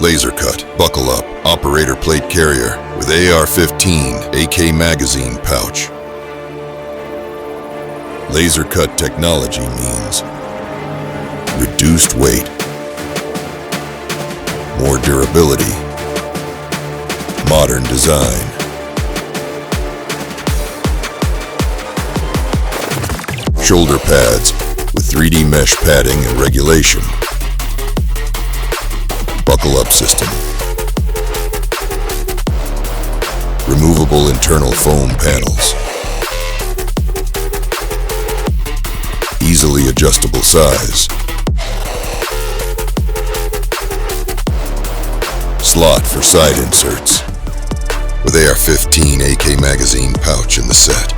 Laser cut, buckle up, operator plate carrier with AR15 AK magazine pouch. Laser cut technology means reduced weight, more durability, modern design. Shoulder pads with 3D mesh padding and regulation. Buckle up system. Removable internal foam panels. Easily adjustable size. Slot for side inserts with AR15 AK magazine pouch in the set.